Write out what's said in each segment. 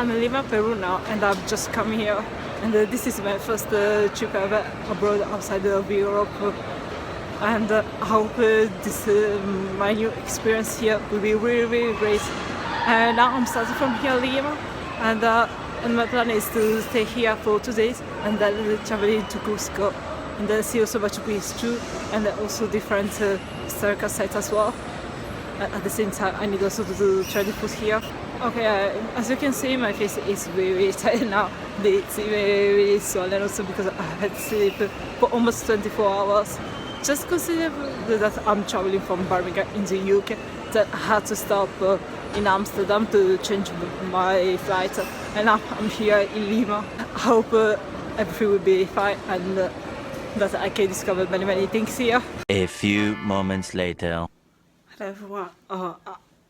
I'm in Lima, Peru now, and I've just come here. And this is my first trip ever abroad outside of Europe. And I hope my new experience here will be really, really great. And now I'm starting from here, Lima, and my plan is to stay here for 2 days and then traveling to Cusco and then see also Machu Picchu and also different historical sites as well. At the same time, I need also to try the food here. Okay, as you can see, my face is very tired now. It's very, very swollen also because I had sleep for almost 24 hours. Just consider that I'm traveling from Barranco in the UK, that I had to stop in Amsterdam to change my flight, and now I'm here in Lima. I hope everything will be fine and that I can discover many, many things here. A few moments later. Hello everyone,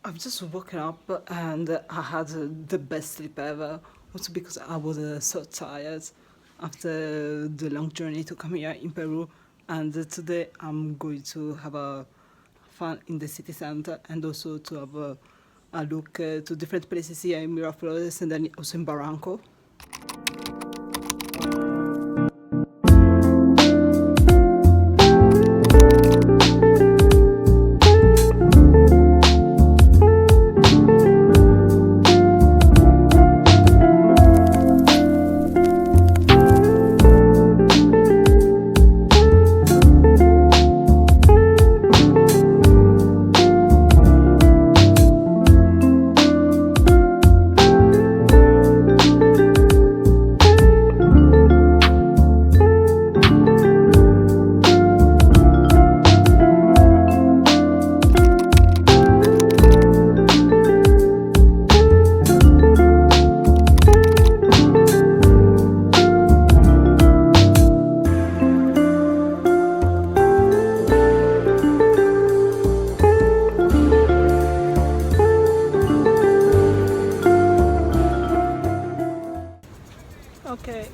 I've just woken up and I had the best sleep ever, also because I was so tired after the long journey to come here in Peru. And today I'm going to have a fun in the city center and also to have a look to different places here in Miraflores and then also in Barranco. Okay,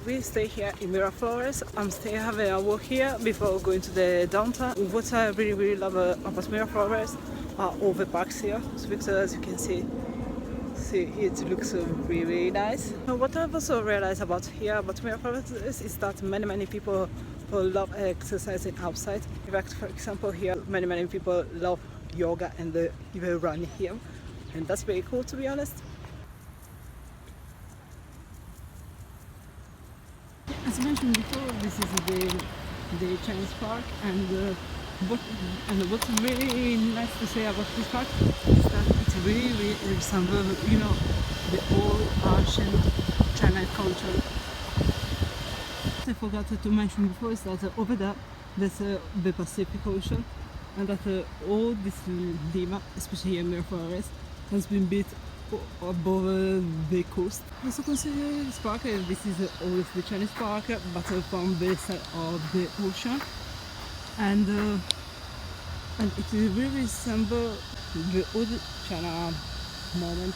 we stay here in Miraflores. I'm staying having a walk here before going to the downtown. What I really, really love about Miraflores are all the parks here. So because as you can see it looks really, really nice. What I've also realized about Miraflores is that many people love exercising outside. In fact, for example, here many people love yoga and even running here, and that's very cool, to be honest. As mentioned before, this is the Chinese park, and what's really nice to say about this park is that it really resembles, the old ancient China culture. What I forgot to mention before is that over there there's the Pacific Ocean, and that all this Lima, especially here in Miraflores, has been built above the coast. Also consider this park, this is always the Chinese park, but from the side of the ocean, and it really resembles the old China moment.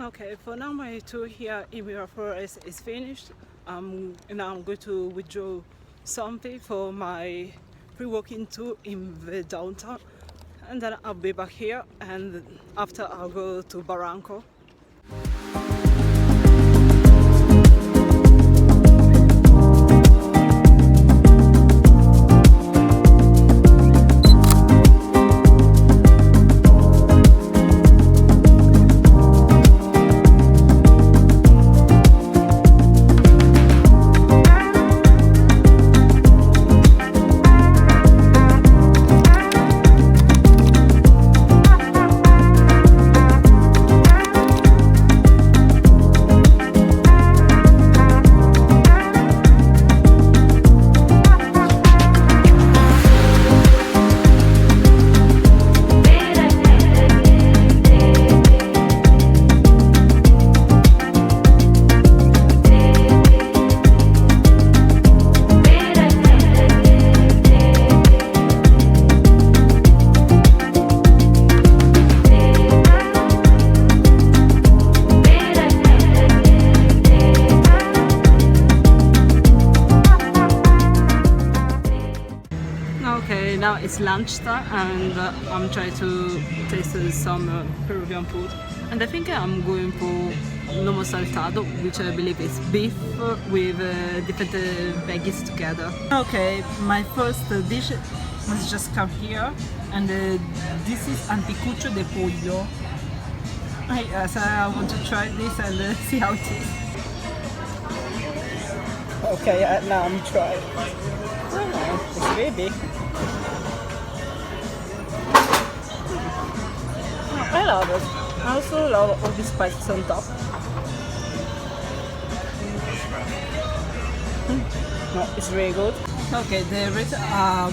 Okay, for now my tour here in Miraflores is finished. Now I'm going to withdraw something for my pre-walking tour in the downtown, and then I'll be back here, and after I'll go to Barranco. Now it's lunchtime, and I'm trying to taste some Peruvian food. And I think I'm going for lomo saltado, which I believe is beef with different veggies together. Okay, my first dish must just come here, and this is anticucho de pollo. So I want to try this and see how it is. Okay, now I'm trying. Oh, it's very big. I love it. I also love all the spices on top. No, it's really good. Okay, the rate I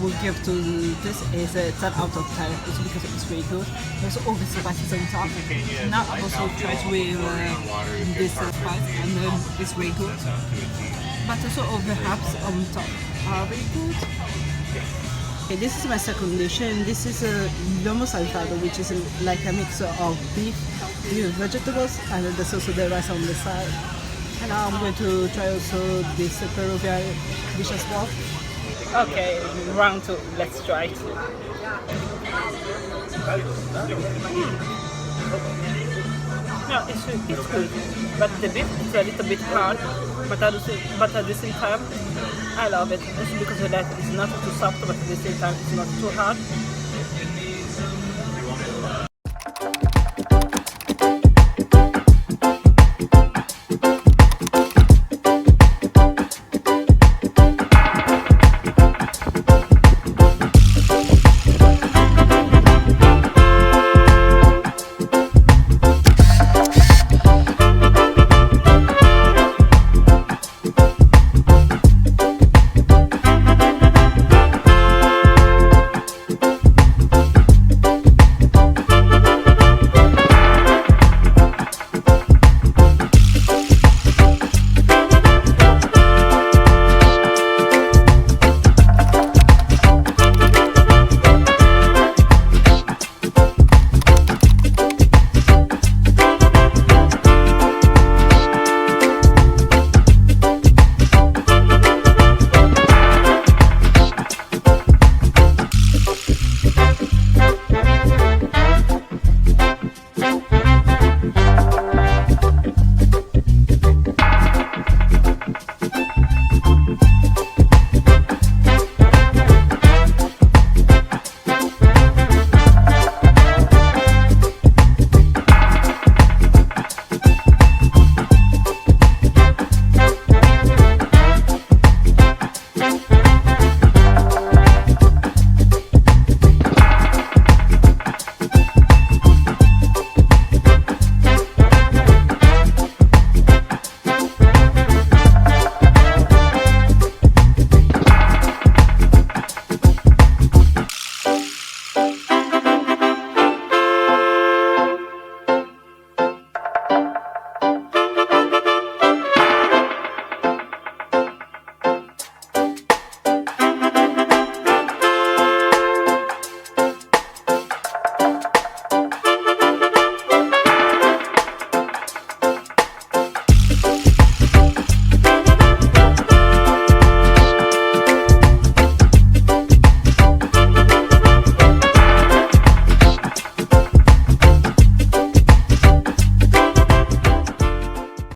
will give to this is a 10 out of 10. It's because it's really good. There's all the spices on top. Now I also tried with this spice and it's really good. But also all the herbs on top are really good. Okay, this is my second dish, and this is a lomo saltado, which is like a mix of beef with vegetables, and there's also the rice on the side. And now I'm going to try also this Peruvian dish as well. Okay, round two, let's try it. No, it's good, but the beef is a little bit hard, but at the same time, I love it. Also because of that, it's not too soft, but at the same time, it's not too hard.